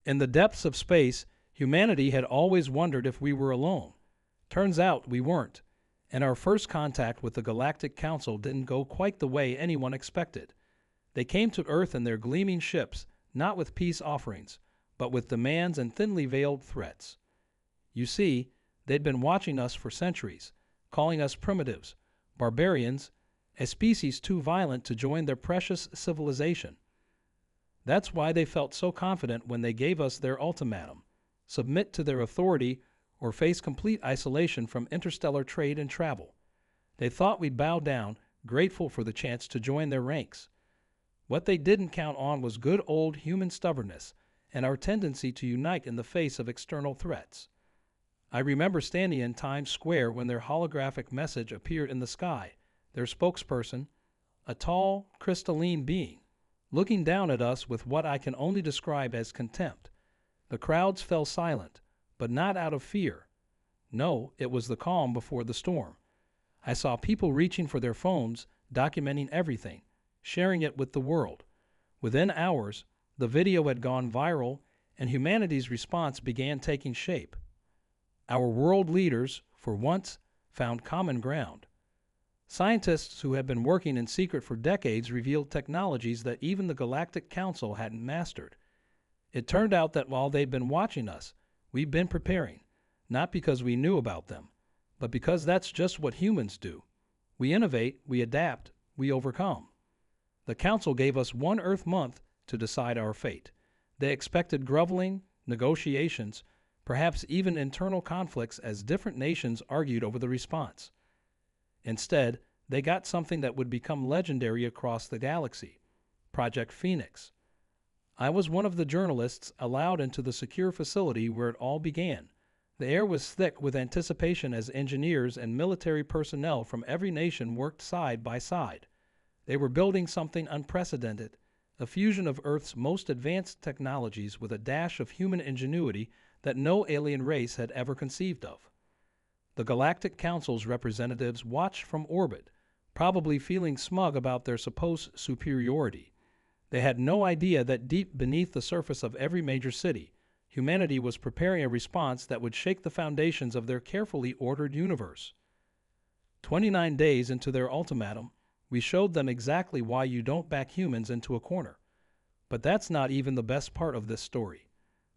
In the depths of space, humanity had always wondered if we were alone. Turns out we weren't, and our first contact with the Galactic Council didn't go quite the way anyone expected. They came to Earth in their gleaming ships, not with peace offerings, but with demands and thinly veiled threats. You see, they'd been watching us for centuries, calling us primitives, barbarians, a species too violent to join their precious civilization. That's why they felt so confident when they gave us their ultimatum: submit to their authority or face complete isolation from interstellar trade and travel. They thought we'd bow down, grateful for the chance to join their ranks. What they didn't count on was good old human stubbornness and our tendency to unite in the face of external threats. I remember standing in Times Square when their holographic message appeared in the sky, their spokesperson, a tall, crystalline being, looking down at us with what I can only describe as contempt. The crowds fell silent, but not out of fear. No, it was the calm before the storm. I saw people reaching for their phones, documenting everything, sharing it with the world. Within hours, the video had gone viral, and humanity's response began taking shape. Our world leaders, for once, found common ground. Scientists who had been working in secret for decades revealed technologies that even the Galactic Council hadn't mastered. It turned out that while they'd been watching us, we'd been preparing, not because we knew about them, but because that's just what humans do. We innovate, we adapt, we overcome. The Council gave us one Earth month to decide our fate. They expected groveling, negotiations, perhaps even internal conflicts as different nations argued over the response. Instead, they got something that would become legendary across the galaxy: Project Phoenix. I was one of the journalists allowed into the secure facility where it all began. The air was thick with anticipation as engineers and military personnel from every nation worked side by side. They were building something unprecedented, a fusion of Earth's most advanced technologies with a dash of human ingenuity that no alien race had ever conceived of. The Galactic Council's representatives watched from orbit, probably feeling smug about their supposed superiority. They had no idea that deep beneath the surface of every major city, humanity was preparing a response that would shake the foundations of their carefully ordered universe. 29 days into their ultimatum, we showed them exactly why you don't back humans into a corner. But that's not even the best part of this story.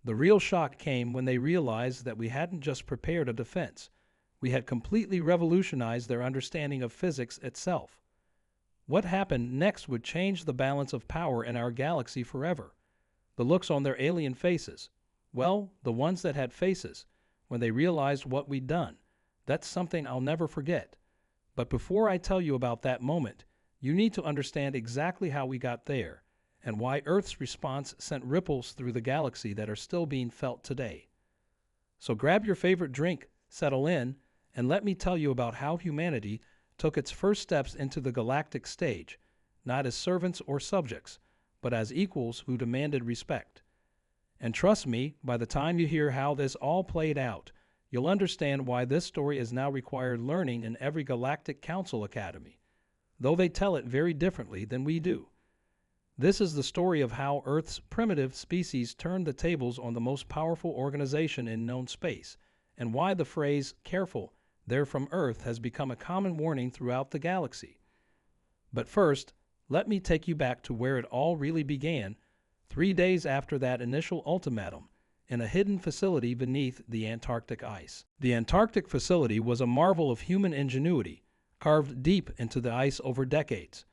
The real shock came when they realized that we hadn't just prepared a defense. We had completely revolutionized their understanding of physics itself. What happened next would change the balance of power in our galaxy forever. The looks on their alien faces, well, the ones that had faces, when they realized what we'd done, that's something I'll never forget. But before I tell you about that moment, you need to understand exactly how we got there, and why Earth's response sent ripples through the galaxy that are still being felt today. So grab your favorite drink, settle in, and let me tell you about how humanity took its first steps into the galactic stage, not as servants or subjects, but as equals who demanded respect. And trust me, by the time you hear how this all played out, you'll understand why this story is now required learning in every Galactic Council Academy, though they tell it very differently than we do. This is the story of how Earth's primitive species turned the tables on the most powerful organization in known space, and why the phrase, "careful, they're from Earth," has become a common warning throughout the galaxy. But first, let me take you back to where it all really began, 3 days after that initial ultimatum, in a hidden facility beneath the Antarctic ice. The Antarctic facility was a marvel of human ingenuity, carved deep into the ice over decades.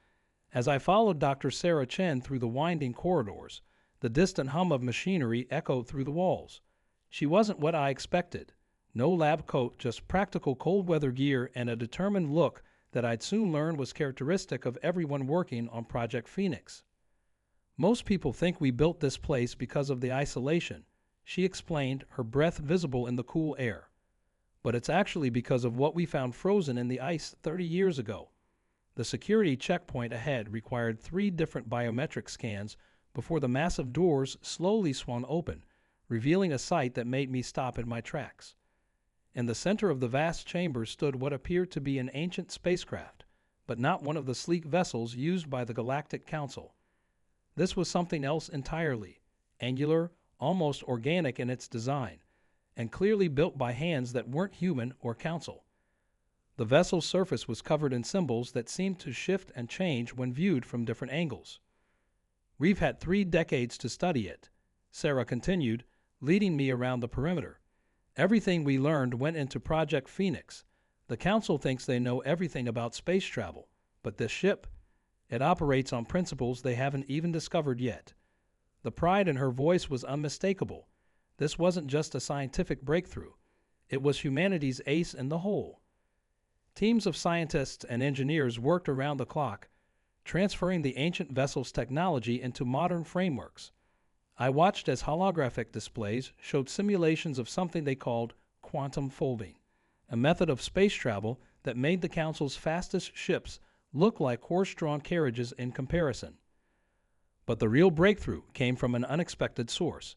As I followed Dr. Sarah Chen through the winding corridors, the distant hum of machinery echoed through the walls. She wasn't what I expected. No lab coat, just practical cold weather gear and a determined look that I'd soon learn was characteristic of everyone working on Project Phoenix. Most people think we built this place because of the isolation, she explained, her breath visible in the cool air. But it's actually because of what we found frozen in the ice 30 years ago. The security checkpoint ahead required 3 different biometric scans before the massive doors slowly swung open, revealing a sight that made me stop in my tracks. In the center of the vast chamber stood what appeared to be an ancient spacecraft, but not one of the sleek vessels used by the Galactic Council. This was something else entirely: angular, almost organic in its design, and clearly built by hands that weren't human or council. The vessel's surface was covered in symbols that seemed to shift and change when viewed from different angles. "We've had 3 decades to study it," Sarah continued, leading me around the perimeter. "Everything we learned went into Project Phoenix. The Council thinks they know everything about space travel, but this ship, it operates on principles they haven't even discovered yet." The pride in her voice was unmistakable. This wasn't just a scientific breakthrough. It was humanity's ace in the hole. Teams of scientists and engineers worked around the clock, transferring the ancient vessel's technology into modern frameworks. I watched as holographic displays showed simulations of something they called quantum folding, a method of space travel that made the Council's fastest ships look like horse-drawn carriages in comparison. But the real breakthrough came from an unexpected source.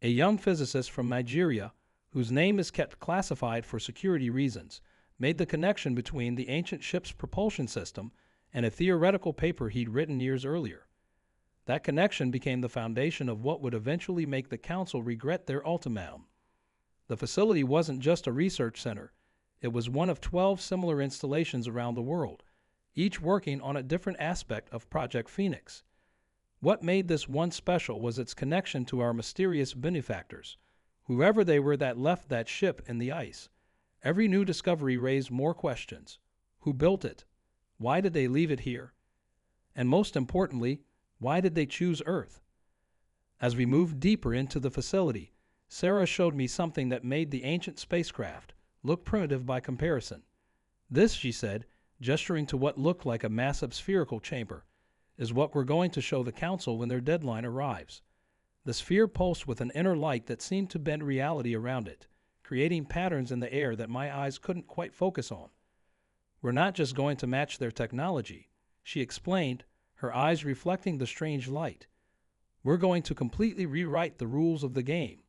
A young physicist from Nigeria, whose name is kept classified for security reasons, made the connection between the ancient ship's propulsion system and a theoretical paper he'd written years earlier. That connection became the foundation of what would eventually make the Council regret their ultimatum. The facility wasn't just a research center. It was one of 12 similar installations around the world, each working on a different aspect of Project Phoenix. What made this one special was its connection to our mysterious benefactors, whoever they were that left that ship in the ice. Every new discovery raised more questions. Who built it? Why did they leave it here? And most importantly, why did they choose Earth? As we moved deeper into the facility, Sarah showed me something that made the ancient spacecraft look primitive by comparison. "This," she said, gesturing to what looked like a massive spherical chamber, "is what we're going to show the Council when their deadline arrives." The sphere pulsed with an inner light that seemed to bend reality around it, creating patterns in the air that my eyes couldn't quite focus on. "We're not just going to match their technology," she explained, her eyes reflecting the strange light. "We're going to completely rewrite the rules of the game.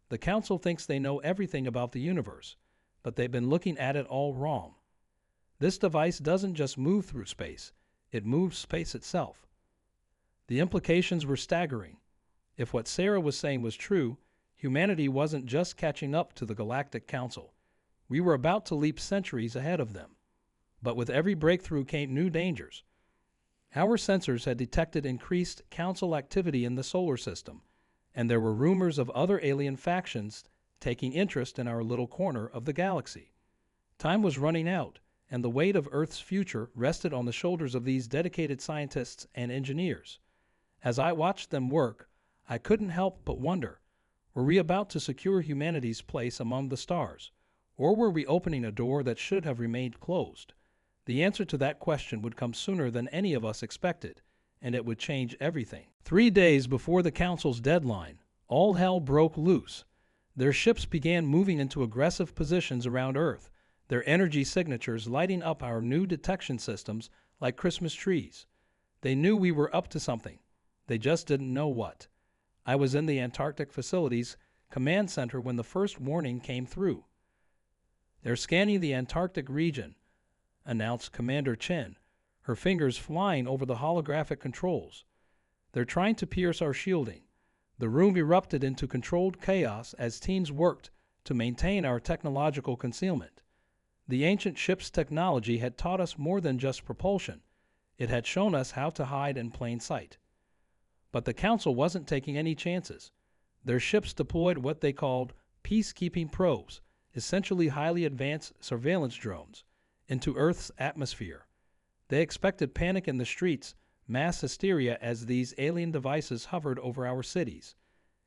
The Council thinks they know everything about the universe, but they've been looking at it all wrong. This device doesn't just move through space, it moves space itself." The implications were staggering. If what Sarah was saying was true, humanity wasn't just catching up to the Galactic Council. We were about to leap centuries ahead of them. But with every breakthrough came new dangers. Our sensors had detected increased Council activity in the solar system, and there were rumors of other alien factions taking interest in our little corner of the galaxy. Time was running out, and the weight of Earth's future rested on the shoulders of these dedicated scientists and engineers. As I watched them work, I couldn't help but wonder, were we about to secure humanity's place among the stars, or were we opening a door that should have remained closed? The answer to that question would come sooner than any of us expected, and it would change everything. 3 days before the Council's deadline, all hell broke loose. Their ships began moving into aggressive positions around Earth, their energy signatures lighting up our new detection systems like Christmas trees. They knew we were up to something. They just didn't know what. I was in the Antarctic Facilities Command Center when the first warning came through. "They're scanning the Antarctic region," announced Commander Chen, her fingers flying over the holographic controls. "They're trying to pierce our shielding." The room erupted into controlled chaos as teams worked to maintain our technological concealment. The ancient ship's technology had taught us more than just propulsion. It had shown us how to hide in plain sight. But the Council wasn't taking any chances. Their ships deployed what they called peacekeeping probes, essentially highly advanced surveillance drones, into Earth's atmosphere. They expected panic in the streets, mass hysteria as these alien devices hovered over our cities.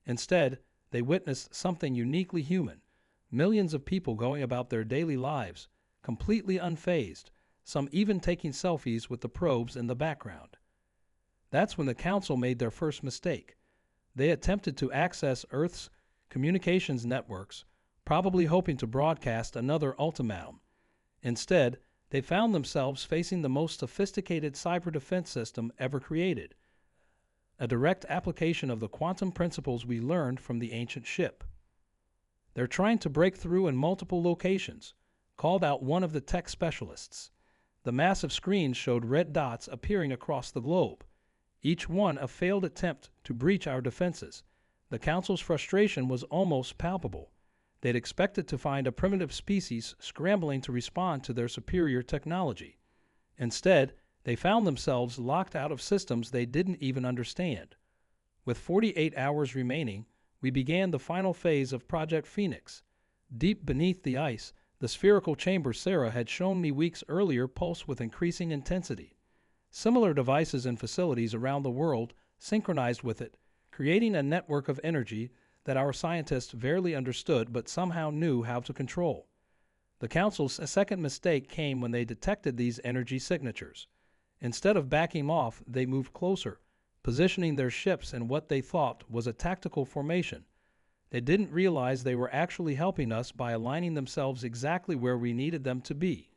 Instead, they witnessed something uniquely human. Millions of people going about their daily lives, completely unfazed, some even taking selfies with the probes in the background. That's when the Council made their first mistake. They attempted to access Earth's communications networks, probably hoping to broadcast another ultimatum. Instead, they found themselves facing the most sophisticated cyber defense system ever created, a direct application of the quantum principles we learned from the ancient ship. "They're trying to break through in multiple locations," called out one of the tech specialists. The massive screens showed red dots appearing across the globe, each one a failed attempt to breach our defenses. The Council's frustration was almost palpable. They'd expected to find a primitive species scrambling to respond to their superior technology. Instead, they found themselves locked out of systems they didn't even understand. With 48 hours remaining, we began the final phase of Project Phoenix. Deep beneath the ice, the spherical chamber Sarah had shown me weeks earlier pulsed with increasing intensity. Similar devices and facilities around the world synchronized with it, creating a network of energy that our scientists barely understood but somehow knew how to control. The Council's second mistake came when they detected these energy signatures. Instead of backing off, they moved closer, positioning their ships in what they thought was a tactical formation. They didn't realize they were actually helping us by aligning themselves exactly where we needed them to be.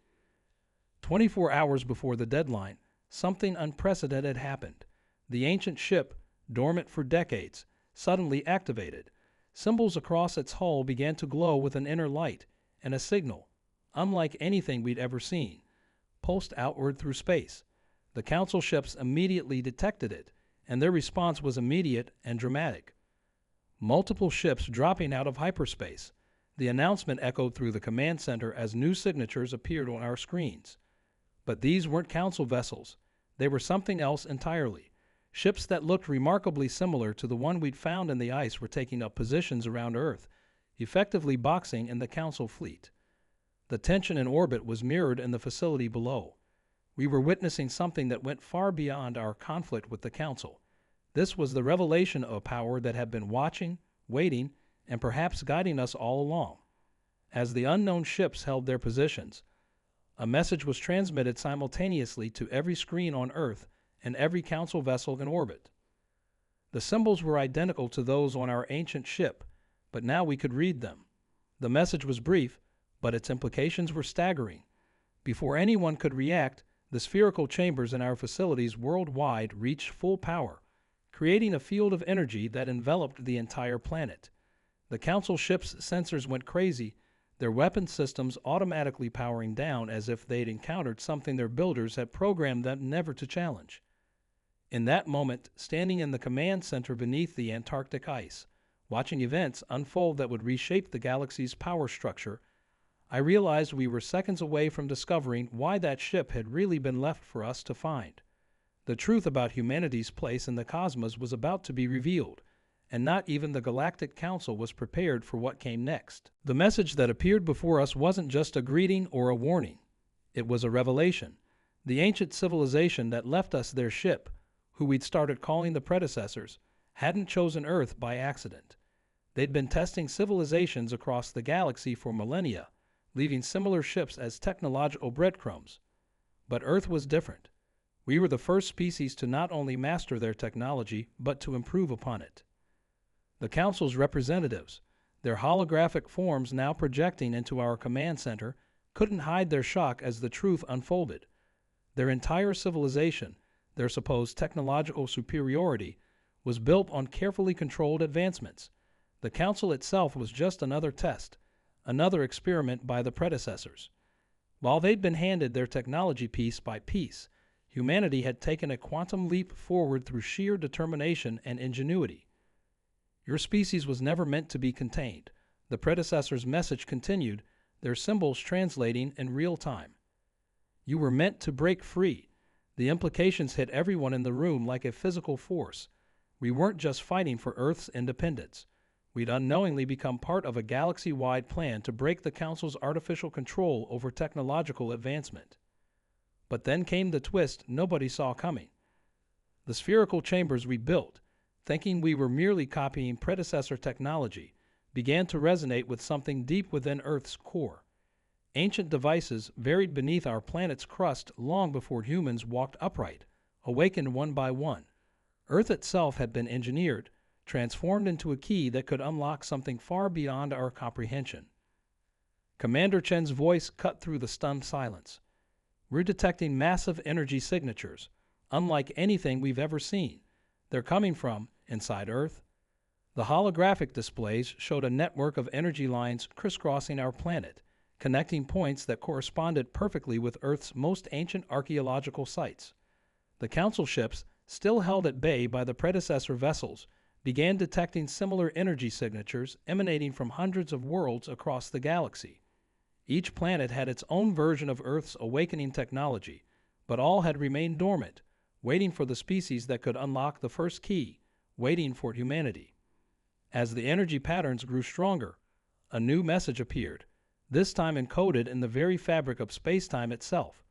24 hours before the deadline, something unprecedented happened. The ancient ship, dormant for decades, suddenly activated. Symbols across its hull began to glow with an inner light, and a signal, unlike anything we'd ever seen, pulsed outward through space. The Council ships immediately detected it, and their response was immediate and dramatic. Multiple ships dropping out of hyperspace. The announcement echoed through the command center as new signatures appeared on our screens. But these weren't Council vessels. They were something else entirely. Ships that looked remarkably similar to the one we'd found in the ice were taking up positions around Earth, effectively boxing in the Council fleet. The tension in orbit was mirrored in the facility below. We were witnessing something that went far beyond our conflict with the Council. This was the revelation of a power that had been watching, waiting, and perhaps guiding us all along. As the unknown ships held their positions, a message was transmitted simultaneously to every screen on Earth and every Council vessel in orbit. The symbols were identical to those on our ancient ship, but now we could read them. The message was brief, but its implications were staggering. Before anyone could react, the spherical chambers in our facilities worldwide reached full power, creating a field of energy that enveloped the entire planet. The Council ships' sensors went crazy, their weapon systems automatically powering down as if they'd encountered something their builders had programmed them never to challenge. In that moment, standing in the command center beneath the Antarctic ice, watching events unfold that would reshape the galaxy's power structure, I realized we were seconds away from discovering why that ship had really been left for us to find. The truth about humanity's place in the cosmos was about to be revealed, and not even the Galactic Council was prepared for what came next. The message that appeared before us wasn't just a greeting or a warning. It was a revelation. The ancient civilization that left us their ship, who we'd started calling the predecessors, hadn't chosen Earth by accident. They'd been testing civilizations across the galaxy for millennia, leaving similar ships as technological breadcrumbs. But Earth was different. We were the first species to not only master their technology, but to improve upon it. The Council's representatives, their holographic forms now projecting into our command center, couldn't hide their shock as the truth unfolded. Their entire civilization, their supposed technological superiority, was built on carefully controlled advancements. The Council itself was just another test, another experiment by the predecessors. While they'd been handed their technology piece by piece, humanity had taken a quantum leap forward through sheer determination and ingenuity. Your species was never meant to be contained. The predecessors' message continued, their symbols translating in real time. You were meant to break free. The implications hit everyone in the room like a physical force. We weren't just fighting for Earth's independence. We'd unknowingly become part of a galaxy-wide plan to break the Council's artificial control over technological advancement. But then came the twist nobody saw coming. The spherical chambers we built, thinking we were merely copying predecessor technology, began to resonate with something deep within Earth's core. Ancient devices buried beneath our planet's crust long before humans walked upright, awakened one by one. Earth itself had been engineered, transformed into a key that could unlock something far beyond our comprehension. Commander Chen's voice cut through the stunned silence. We're detecting massive energy signatures, unlike anything we've ever seen. They're coming from inside Earth. The holographic displays showed a network of energy lines crisscrossing our planet, connecting points that corresponded perfectly with Earth's most ancient archaeological sites. The Council ships, still held at bay by the predecessor vessels, began detecting similar energy signatures emanating from hundreds of worlds across the galaxy. Each planet had its own version of Earth's awakening technology, but all had remained dormant, waiting for the species that could unlock the first key, waiting for humanity. As the energy patterns grew stronger, a new message appeared, this time encoded in the very fabric of space-time itself.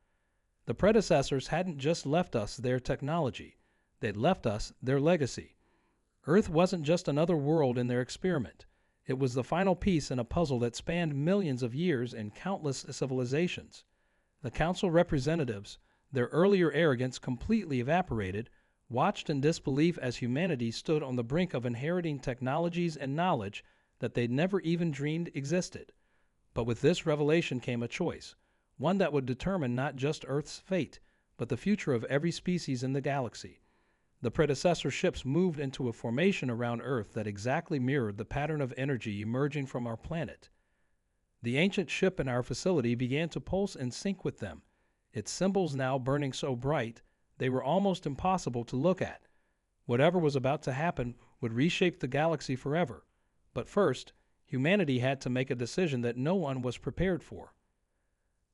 The predecessors hadn't just left us their technology, they'd left us their legacy. Earth wasn't just another world in their experiment. It was the final piece in a puzzle that spanned millions of years and countless civilizations. The Council representatives, their earlier arrogance completely evaporated, watched in disbelief as humanity stood on the brink of inheriting technologies and knowledge that they'd never even dreamed existed. But with this revelation came a choice, one that would determine not just Earth's fate, but the future of every species in the galaxy. The predecessor ships moved into a formation around Earth that exactly mirrored the pattern of energy emerging from our planet. The ancient ship in our facility began to pulse in sync with them, its symbols now burning so bright they were almost impossible to look at. Whatever was about to happen would reshape the galaxy forever. But first, humanity had to make a decision that no one was prepared for.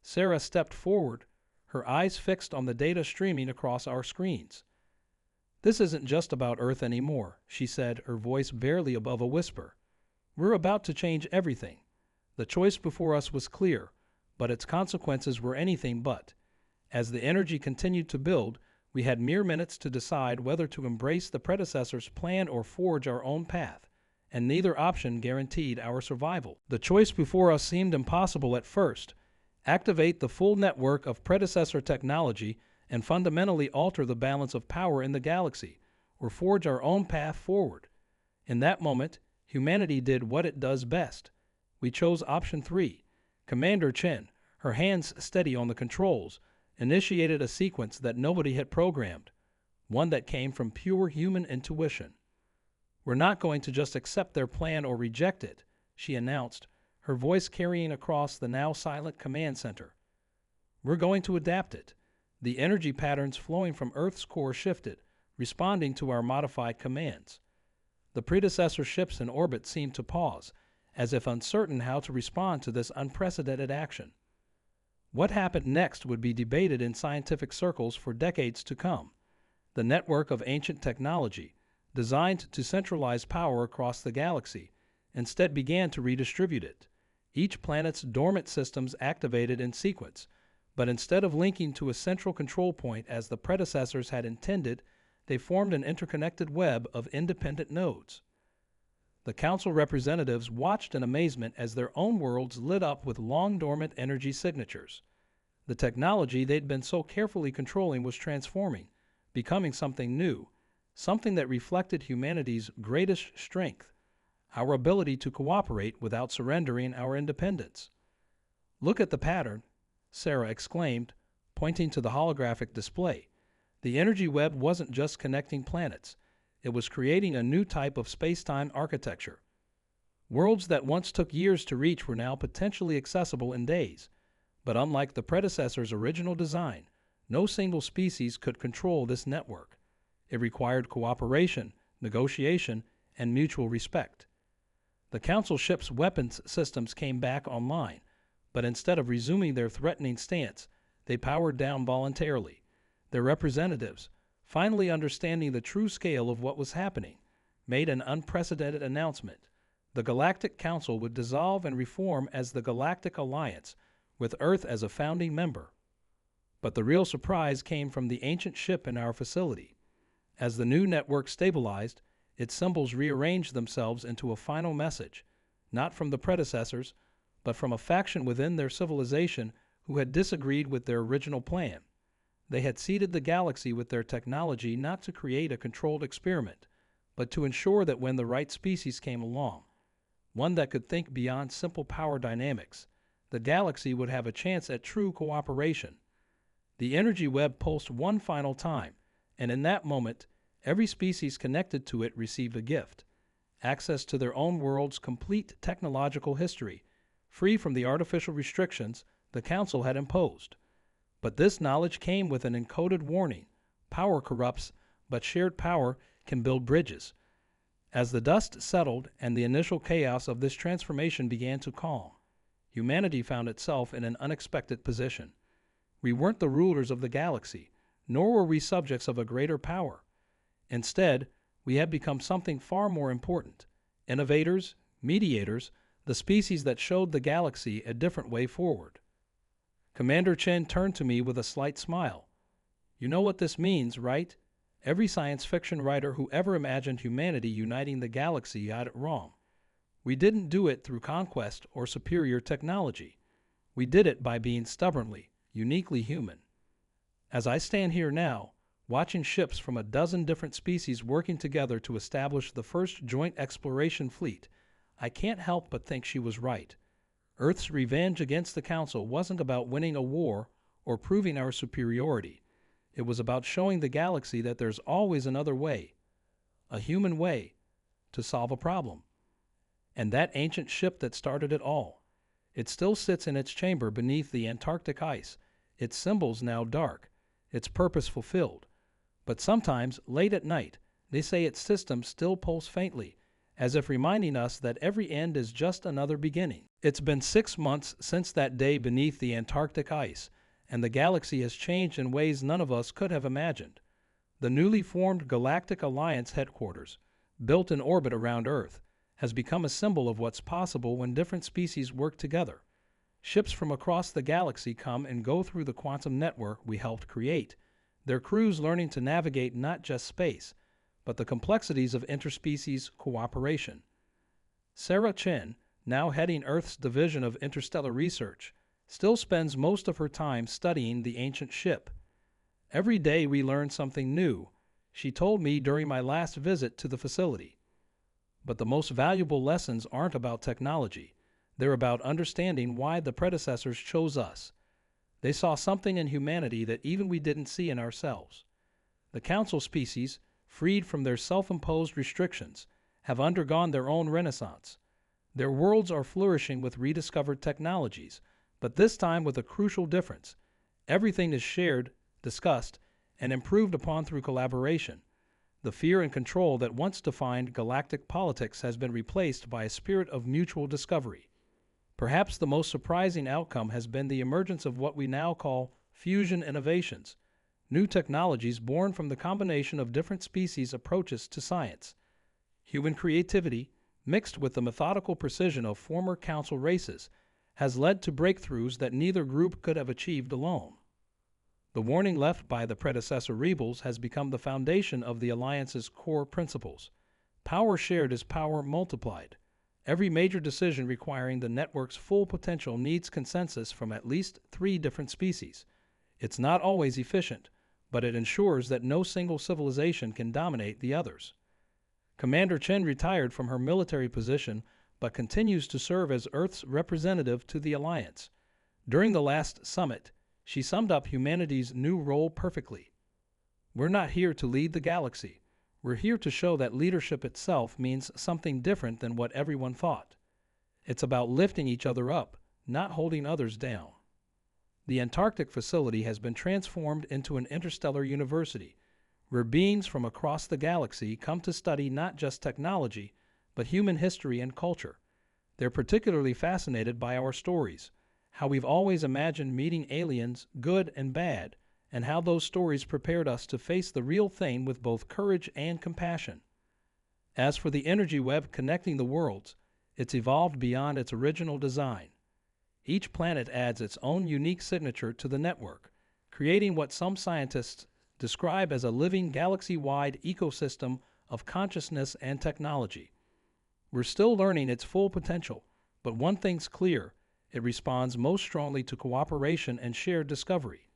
Sarah stepped forward, her eyes fixed on the data streaming across our screens. "This isn't just about Earth anymore," she said, her voice barely above a whisper. "We're about to change everything. The choice before us was clear, but its consequences were anything but. As the energy continued to build, we had mere minutes to decide whether to embrace the predecessor's plan or forge our own path, and neither option guaranteed our survival. The choice before us seemed impossible at first: activate the full network of predecessor technology and fundamentally alter the balance of power in the galaxy, or forge our own path forward. In that moment, humanity did what it does best. We chose option 3. Commander Chen, her hands steady on the controls, initiated a sequence that nobody had programmed, one that came from pure human intuition. "We're not going to just accept their plan or reject it," she announced, her voice carrying across the now silent command center. "We're going to adapt it." The energy patterns flowing from Earth's core shifted, responding to our modified commands. The predecessor ships in orbit seemed to pause, as if uncertain how to respond to this unprecedented action. What happened next would be debated in scientific circles for decades to come. The network of ancient technology, designed to centralize power across the galaxy, instead began to redistribute it. Each planet's dormant systems activated in sequence, but instead of linking to a central control point as the predecessors had intended, they formed an interconnected web of independent nodes. The Council representatives watched in amazement as their own worlds lit up with long-dormant energy signatures. The technology they'd been so carefully controlling was transforming, becoming something new, something that reflected humanity's greatest strength, our ability to cooperate without surrendering our independence. "Look at the pattern," Sarah exclaimed, pointing to the holographic display. The energy web wasn't just connecting planets. It was creating a new type of space-time architecture. Worlds that once took years to reach were now potentially accessible in days. But unlike the predecessor's original design, no single species could control this network. It required cooperation, negotiation, and mutual respect. The Council ship's weapons systems came back online, but instead of resuming their threatening stance, they powered down voluntarily. Their representatives, finally understanding the true scale of what was happening, made an unprecedented announcement. The Galactic Council would dissolve and reform as the Galactic Alliance, with Earth as a founding member. But the real surprise came from the ancient ship in our facility. As the new network stabilized, its symbols rearranged themselves into a final message, not from the predecessors, but from a faction within their civilization who had disagreed with their original plan. They had seeded the galaxy with their technology not to create a controlled experiment, but to ensure that when the right species came along, one that could think beyond simple power dynamics, the galaxy would have a chance at true cooperation. The energy web pulsed one final time, and in that moment, every species connected to it received a gift: access to their own world's complete technological history, free from the artificial restrictions the Council had imposed. But this knowledge came with an encoded warning: power corrupts, but shared power can build bridges. As the dust settled and the initial chaos of this transformation began to calm, humanity found itself in an unexpected position. We weren't the rulers of the galaxy, nor were we subjects of a greater power. Instead, we had become something far more important: innovators, mediators, the species that showed the galaxy a different way forward. Commander Chen turned to me with a slight smile. "You know what this means, right? Every science fiction writer who ever imagined humanity uniting the galaxy got it wrong. We didn't do it through conquest or superior technology. We did it by being stubbornly, uniquely human." As I stand here now, watching ships from a dozen different species working together to establish the first joint exploration fleet, I can't help but think she was right. Earth's revenge against the Council wasn't about winning a war or proving our superiority. It was about showing the galaxy that there's always another way, a human way, to solve a problem. And that ancient ship that started it all, it still sits in its chamber beneath the Antarctic ice, its symbols now dark, its purpose fulfilled. But sometimes, late at night, they say its systems still pulse faintly, as if reminding us that every end is just another beginning. It's been 6 months since that day beneath the Antarctic ice, and the galaxy has changed in ways none of us could have imagined. The newly formed Galactic Alliance headquarters, built in orbit around Earth, has become a symbol of what's possible when different species work together. Ships from across the galaxy come and go through the quantum network we helped create, their crews learning to navigate not just space, but the complexities of interspecies cooperation. Sarah Chen, now heading Earth's Division of Interstellar Research, still spends most of her time studying the ancient ship. "Every day we learn something new," she told me during my last visit to the facility. But the most valuable lessons aren't about technology. They're about understanding why the predecessors chose us. They saw something in humanity that even we didn't see in ourselves. The Council species, freed from their self-imposed restrictions, have undergone their own renaissance. Their worlds are flourishing with rediscovered technologies, but this time with a crucial difference. Everything is shared, discussed, and improved upon through collaboration. The fear and control that once defined galactic politics has been replaced by a spirit of mutual discovery. Perhaps the most surprising outcome has been the emergence of what we now call fusion innovations, new technologies born from the combination of different species' approaches to science. Human creativity, mixed with the methodical precision of former Council races, has led to breakthroughs that neither group could have achieved alone. The warning left by the predecessor rebels has become the foundation of the Alliance's core principles. Power shared is power multiplied. Every major decision requiring the network's full potential needs consensus from at least 3 different species. It's not always efficient, but it ensures that no single civilization can dominate the others. Commander Chen retired from her military position but continues to serve as Earth's representative to the Alliance. During the last summit, she summed up humanity's new role perfectly. "We're not here to lead the galaxy. We're here to show that leadership itself means something different than what everyone thought. It's about lifting each other up, not holding others down." The Antarctic facility has been transformed into an interstellar university, where beings from across the galaxy come to study not just technology, but human history and culture. They're particularly fascinated by our stories, how we've always imagined meeting aliens, good and bad, and how those stories prepared us to face the real thing with both courage and compassion. As for the energy web connecting the worlds, it's evolved beyond its original design. Each planet adds its own unique signature to the network, creating what some scientists describe as a living galaxy-wide ecosystem of consciousness and technology. We're still learning its full potential, but one thing's clear: it responds most strongly to cooperation and shared discovery.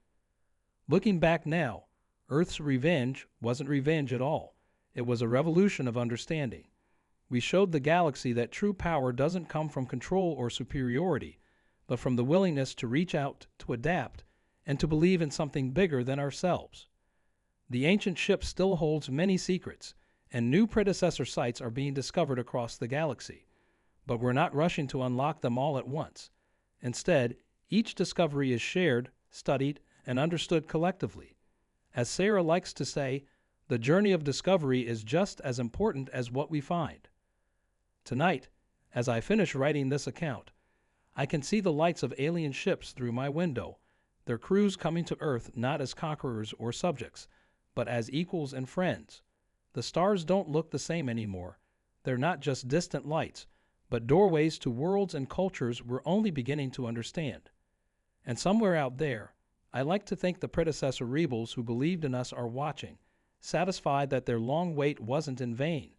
Looking back now, Earth's revenge wasn't revenge at all. It was a revolution of understanding. We showed the galaxy that true power doesn't come from control or superiority, but from the willingness to reach out, to adapt, and to believe in something bigger than ourselves. The ancient ship still holds many secrets, and new predecessor sites are being discovered across the galaxy. But we're not rushing to unlock them all at once. Instead, each discovery is shared, studied, and understood collectively. As Sarah likes to say, The journey of discovery is just as important as what we find. Tonight, as I finish writing this account, I can see the lights of alien ships through my window, their crews coming to Earth not as conquerors or subjects, but as equals and friends. The stars don't look the same anymore. They're not just distant lights, but doorways to worlds and cultures we're only beginning to understand. And somewhere out there, I like to think the predecessor rebels who believed in us are watching, satisfied that their long wait wasn't in vain.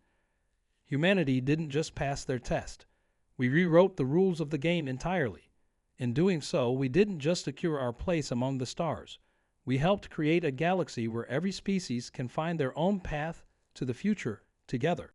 Humanity didn't just pass their test. We rewrote the rules of the game entirely. In doing so, we didn't just secure our place among the stars. We helped create a galaxy where every species can find their own path to the future together.